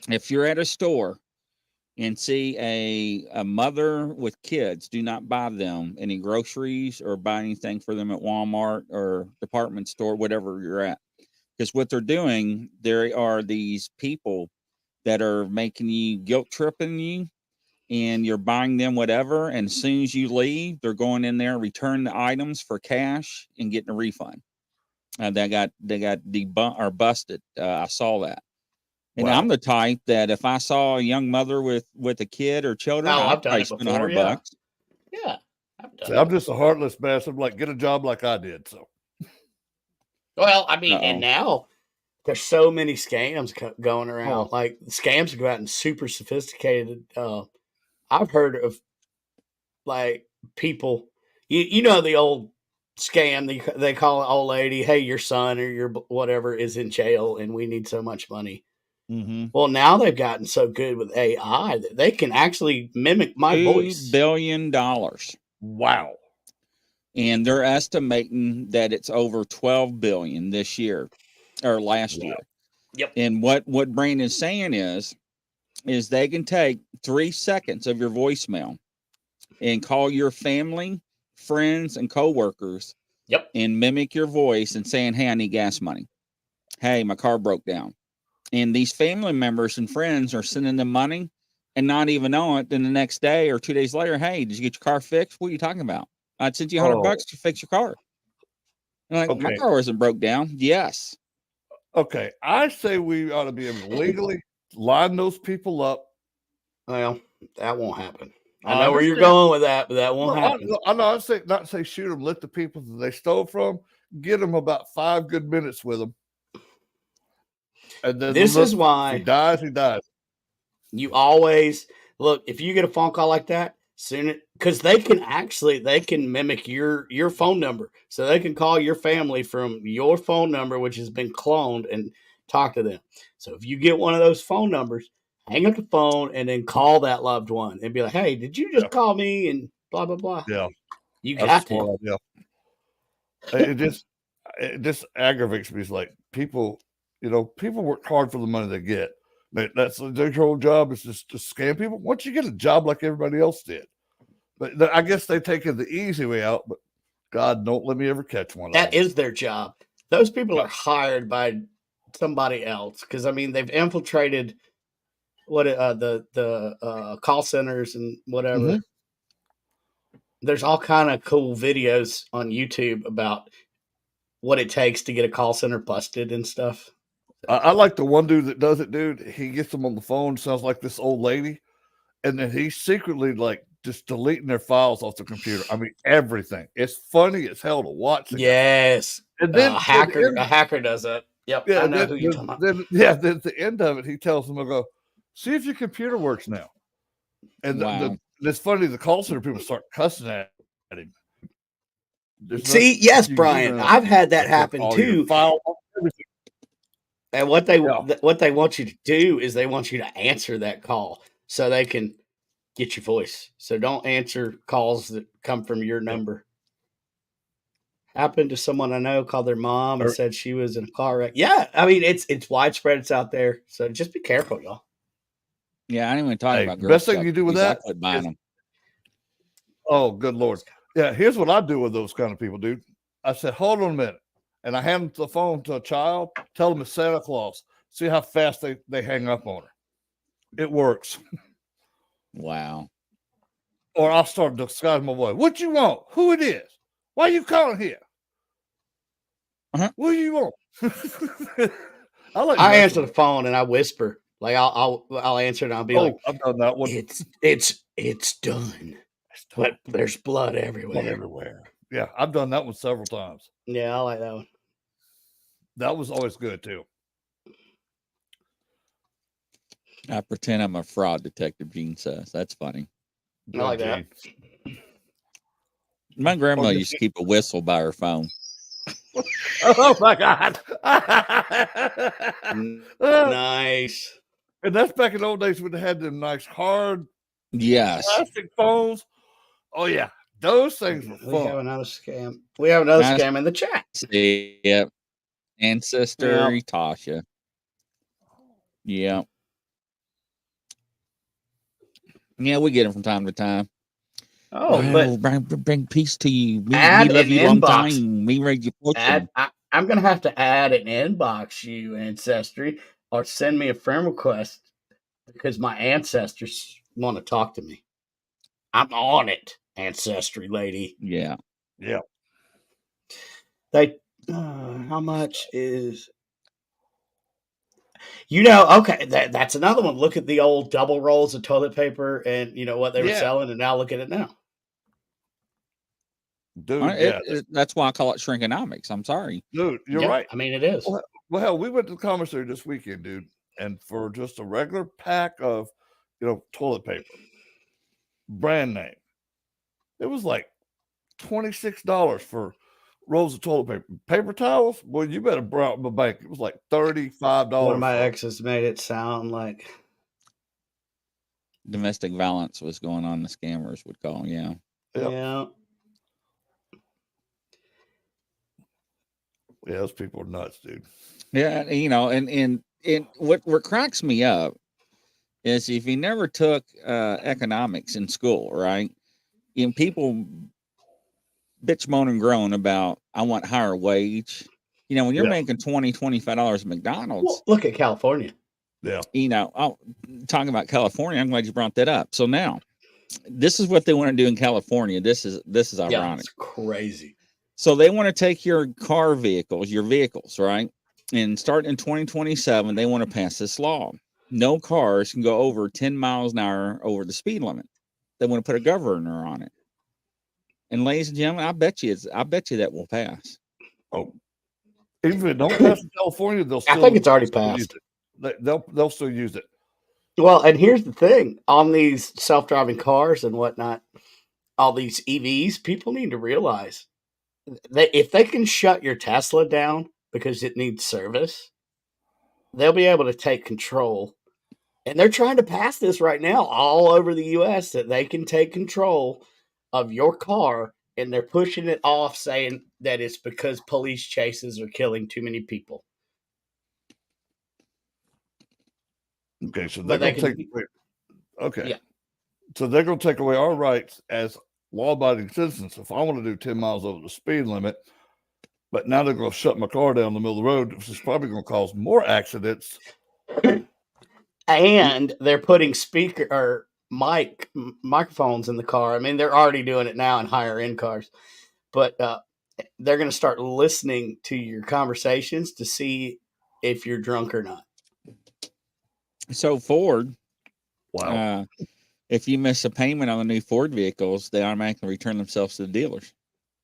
If you're at a store and see a mother with kids, do not buy them any groceries or buy anything for them at Walmart or department store, whatever you're at. Because what they're doing, there are these people that are making you guilt tripping you, and you're buying them whatever. And as soon as you leave, they're going in there, return the items for cash and getting a refund. They got debunked or busted. I saw that. And I'm the type that if I saw a young mother with a kid or children, I'd probably spend $100. Yeah. I'm just a heartless bastard. Like, get a job like I did. So, well, I mean, and now there's so many scams going around. Like, scams have gotten super sophisticated. I've heard of like people, you know, the old scam, they call an old lady, hey, your son or your whatever is in jail and we need so much money. Mm-hmm. Well, now they've gotten so good with AI that they can actually mimic my voice. $2 billion. Wow. And they're estimating that it's over 12 billion this year or last year. Yep. And what Brandon's saying is they can take 3 seconds of your voicemail and call your family, friends, and coworkers. Yep. And mimic your voice and saying, "Hey, I need gas money. Hey, my car broke down." And these family members and friends are sending them money and not even know it. Then the next day or 2 days later, "Hey, did you get your car fixed? What are you talking about? I sent you $100 to fix your car." And like, my car wasn't broke down. Yes. Okay. I say we ought to be able to legally line those people up. Well, that won't happen. I know where you're going with that, but that won't happen. I know. I say not say shoot them, let the people that they stole from, get them about 5 good minutes with them. And then this is why if he dies, he dies. You always look, if you get a phone call like that, because they can mimic your phone number. So they can call your family from your phone number, which has been cloned, and talk to them. So if you get one of those phone numbers, hang up the phone and then call that loved one and be like, "Hey, did you just call me?" And blah, blah, blah. Yeah. You got to. Yeah. It just aggravates me. It's like people work hard for the money they get. That's their whole job is just to scam people. Once you get a job like everybody else did. But I guess they take it the easy way out, but God, don't let me ever catch one. That is their job. Those people are hired by somebody else. Because I mean, they've infiltrated the call centers and whatever. Mm-hmm. There's all kind of cool videos on YouTube about what it takes to get a call center busted and stuff. I like the one dude that does it, dude. He gets them on the phone, sounds like this old lady, and then he's secretly like just deleting their files off the computer. I mean, everything. It's funny as hell to watch. Yes. And then a hacker does that. Yep. Yeah, I know who you're talking about. Then at the end of it, he tells them, "I'll go, see if your computer works now." And it's funny, the call center people start cussing at him. Yes, Brian, I've had that happen too. And what they want you to do is they want you to answer that call so they can get your voice. So don't answer calls that come from your number. Happened to someone I know, called their mom and said she was in a car wreck. Yeah, I mean it's widespread. It's out there. So just be careful, y'all. Yeah, I didn't even talk about Girl Best thing you do with that. I quit buying them. Oh, good Lord. Yeah, here's what I do with those kind of people, dude. I said, hold on a minute. And I hand the phone to a child, tell them it's Santa Claus. See how fast they hang up on her. It works. Wow. Or I'll start disguising my voice. What you want? Who it is? Why you calling here? What do you want? I answer the phone and I whisper. Like I'll answer and I'll be like, I've done that one. It's done. But there's blood everywhere. Yeah, I've done that one several times. Yeah, I like that one. That was always good too. I pretend I'm a fraud detective, Gene says. That's funny. I like that. My grandma used to keep a whistle by her phone. Oh my God. Nice. And that's back in the old days when they had them nice hard plastic phones. Oh yeah. Those things were fun. We have another scam. We have another scam in the chat. Yep. Ancestor Tasha. Yep. Yeah, we get them from time to time. Oh, but bring peace to you. We love you long time. We read your fortune. I'm gonna have to add an inbox you, Ancestry, or send me a friend request because my ancestors want to talk to me. I'm on it, Ancestry lady. Yeah. Yeah. How much is? Okay, that's another one. Look at the old double rolls of toilet paper and what they were selling, and now look at it now. Dude, that's why I call it shrinkonomics. I'm sorry. Dude, you're right. I mean, it is. Well, hell, we went to the commissary this weekend, dude, and for just a regular pack of, toilet paper, brand name, it was like $26 for rolls of toilet paper. Paper towels, boy, you better brought my bank. It was like $35. One of my exes made it sound like domestic violence was going on. The scammers would call. Yeah. Yeah. Yeah, those people are nuts, dude. Yeah, and what cracks me up is if you never took economics in school, right? people bitch, moan, and groan about, I want higher wage. When you're making $20, $25 at McDonald's. Well, look at California. Yeah. Talking about California, I'm glad you brought that up. So now, this is what they want to do in California. This is ironic. Yeah, it's crazy. So they want to take your vehicles, right? And starting in 2027, they want to pass this law. No cars can go over 10 miles an hour over the speed limit. They want to put a governor on it. And ladies and gentlemen, I bet you that will pass. Oh, even if it don't pass in California, they'll still. I think it's already passed. They'll still use it. Well, and here's the thing: on these self-driving cars and whatnot, all these EVs, people need to realize that if they can shut your Tesla down because it needs service, they'll be able to take control. And they're trying to pass this right now all over the U.S. that they can take control of your car, and they're pushing it off, saying that it's because police chases are killing too many people. Okay, so they're going to take away. Okay, yeah. So they're going to take away our rights as law-abiding citizens. If I want to do 10 miles over the speed limit, but now they're going to shut my car down in the middle of the road, which is probably going to cause more accidents. And they're putting microphones in the car. I mean, they're already doing it now in higher end cars, but they're going to start listening to your conversations to see if you're drunk or not. So Ford, wow, if you miss a payment on the new Ford vehicles, they automatically return themselves to the dealers.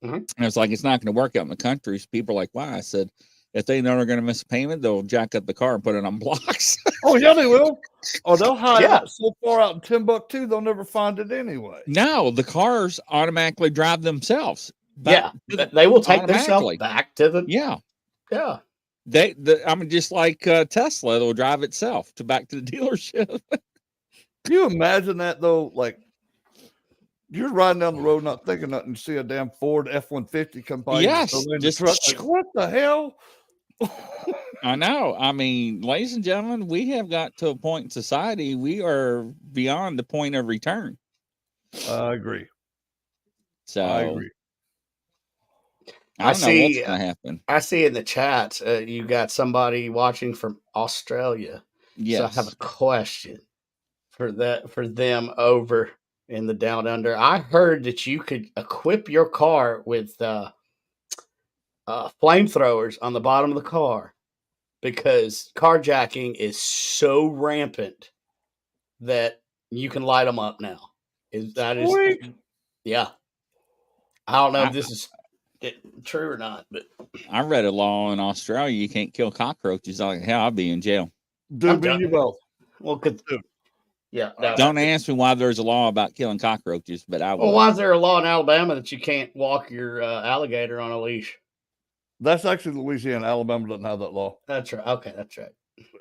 Mm-hmm. And it's like, it's not going to work out in the country. So people are like, why? I said, if they know they're going to miss a payment, they'll jack up the car and put it on blocks. Oh, yeah, they will. Oh, they'll hide it so far out in Timbuktu, they'll never find it anyway. No, the cars automatically drive themselves. They will take themselves back to the. Yeah. Yeah. Just like Tesla, it'll drive itself back to the dealership. Can you imagine that, though? Like, you're riding down the road not thinking nothing, you see a damn Ford F-150 come by. Yes. Just like, what the hell? I know. I mean, ladies and gentlemen, we have got to a point in society, we are beyond the point of return. I agree. So I agree. I don't know what's going to happen. I see in the chat, you got somebody watching from Australia. Yes. So I have a question for them over in the down under. I heard that you could equip your car with flamethrowers on the bottom of the car because carjacking is so rampant that you can light them up now. Yeah. I don't know if this is true or not, but I read a law in Australia you can't kill cockroaches. Like hell, I'll be in jail. Dude, you both. Well, yeah. No, don't ask me why there's a law about killing cockroaches, but I will. Well, why is there a law in Alabama that you can't walk your alligator on a leash? That's actually Louisiana. Alabama doesn't have that law. That's right. Okay, that's right.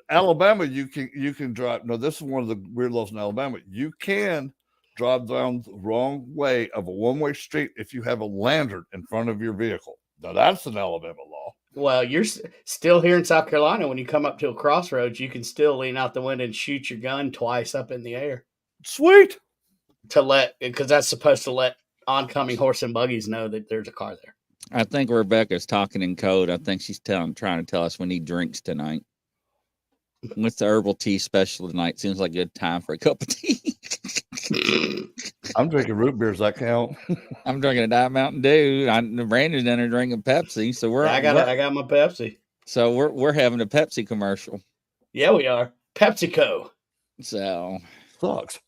Alabama, you can drive. No, this is one of the weird laws in Alabama. You can drive down the wrong way of a one-way street if you have a lantern in front of your vehicle. Now, that's an Alabama law. Well, you're still here in South Carolina. When you come up to a crossroads, you can still lean out the window and shoot your gun twice up in the air. Sweet. Because that's supposed to let oncoming horse and buggies know that there's a car there. I think Rebecca's talking in code. I think she's trying to tell us we need drinks tonight. What's the herbal tea special tonight? Seems like a good time for a cup of tea. I'm drinking root beers. That count? I'm drinking a Diet Mountain Dew. Brandon's down there drinking Pepsi. So I got my Pepsi. So we're having a Pepsi commercial. Yeah, we are. PepsiCo. So sucks.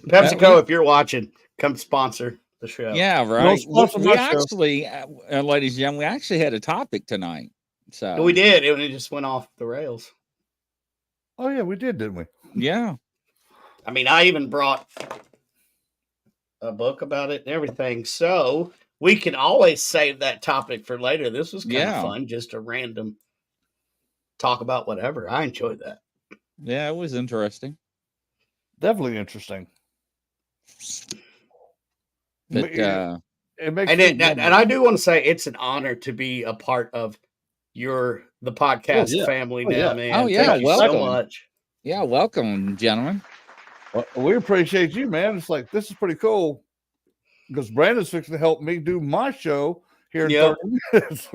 PepsiCo, if you're watching, come sponsor the show. Yeah, right. We actually, ladies and gentlemen, we actually had a topic tonight. So we did. It just went off the rails. Oh yeah, we did, didn't we? Yeah. I mean, I even brought a book about it and everything. So we can always save that topic for later. This was kind of fun, just a random talk about whatever. I enjoyed that. Yeah, it was interesting. Definitely interesting. But it makes and I do want to say it's an honor to be a part of the podcast family now, man. Oh yeah, thank you so much. Yeah, welcome, gentlemen. Well, we appreciate you, man. It's like this is pretty cool. because Brandon's fixing to help me do my show here in Yep. 30 minutes.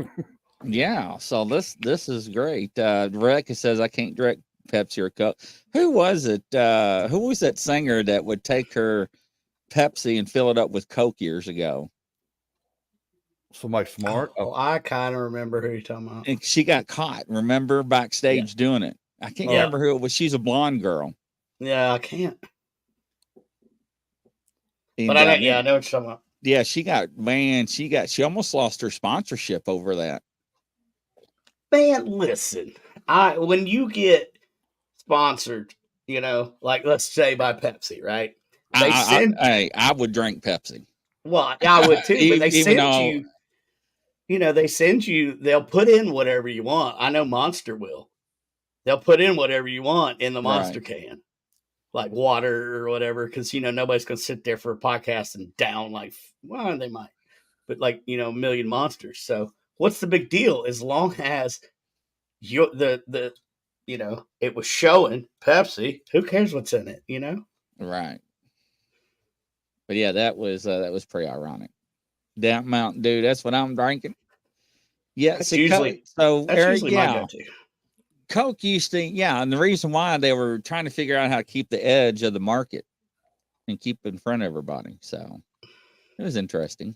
Yeah, so this is great. Rebecca says I can't drink Pepsi or Coke. Who was it? Who was that singer that would take her Pepsi and fill it up with Coke years ago? Somebody smart. Oh, I kind of remember who you're talking about. And she got caught, remember, backstage doing it. I can't remember who it was. She's a blonde girl. Yeah, I can't. And, But I know what you're talking about. Yeah, she almost lost her sponsorship over that. Man, listen, when you get sponsored, like let's say by Pepsi, right? I would drink Pepsi. Well, I would too, but they send you, they send you, they'll put in whatever you want. I know Monster will. They'll put in whatever you want in the Monster can, like water or whatever, because, nobody's going to sit there for a podcast and down they might, but a million Monsters. So what's the big deal? As long as it was showing Pepsi, who cares what's in it, Right. But yeah, that was pretty ironic. Down Mountain Dew, that's what I'm drinking. Yeah, that's usually Eric, my go-to. Coke used to, and the reason why they were trying to figure out how to keep the edge of the market and keep in front of everybody. So it was interesting.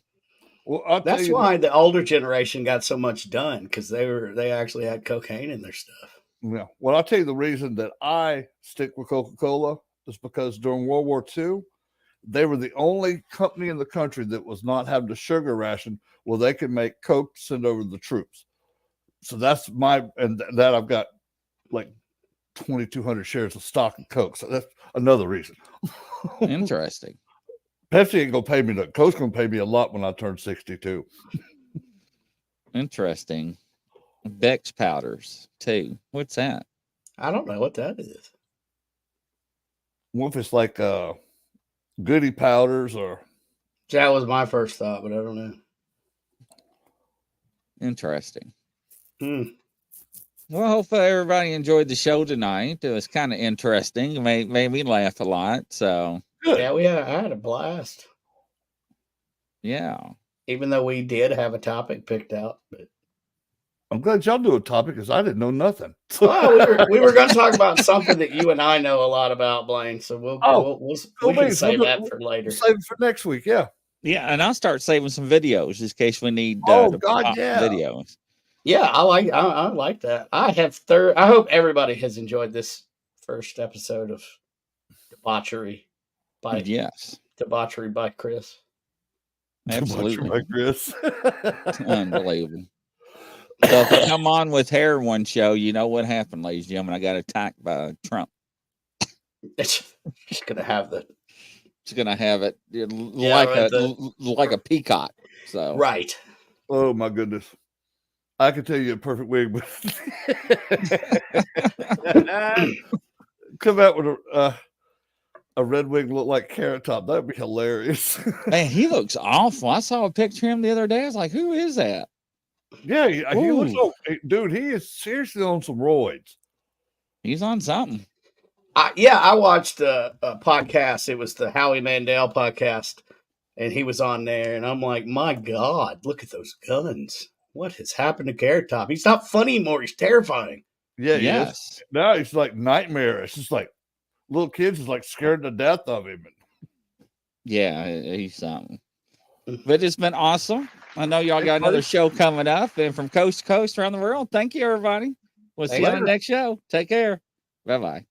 Well, that's why the older generation got so much done, because they actually had cocaine in their stuff. Yeah. Well, I'll tell you the reason that I stick with Coca-Cola is because during World War II, they were the only company in the country that was not having a sugar ration where they could make Coke to send over the troops. So that's that I've got like 2,200 shares of stock in Coke. So that's another reason. Interesting. Pepsi ain't gonna pay me. Coke's gonna pay me a lot when I turn 62. Interesting. Beck's powders too. What's that? I don't know what that is. What if it's like goody powders or? That was my first thought, but I don't know. Interesting. Well, hopefully everybody enjoyed the show tonight. It was kind of interesting. It made me laugh a lot. So good. Yeah, I had a blast. Yeah. Even though we did have a topic picked out, but I'm glad y'all do a topic because I didn't know nothing. Well, we were going to talk about something that you and I know a lot about, Blaine. So we can save that for later. Save it for next week. Yeah. Yeah, and I'll start saving some videos just in case we need videos. Yeah, I like that. I hope everybody has enjoyed this first episode of Debauchery by Chris. Absolutely. By Chris. Unbelievable. So if you come on with hair one show, you know what happened, ladies and gentlemen. I got attacked by Trump. It's gonna have it like a peacock. So right. Oh my goodness. I could tell you a perfect wig, but come out with a red wig look like Carrot Top. That'd be hilarious. Man, he looks awful. I saw a picture of him the other day. I was like, who is that? Yeah, he looks like, dude, he is seriously on some roids. He's on something. I watched a podcast. It was the Howie Mandel podcast, and he was on there, and I'm like, my God, look at those guns. What has happened to Carrot Top? He's not funny anymore. He's terrifying. Yeah, yes. Now he's like nightmarish. It's like little kids is like scared to death of him. Yeah, he's something. But it's been awesome. I know y'all got another show coming up, and from coast to coast around the world. Thank you, everybody. We'll see you on the next show. Take care. Bye-bye.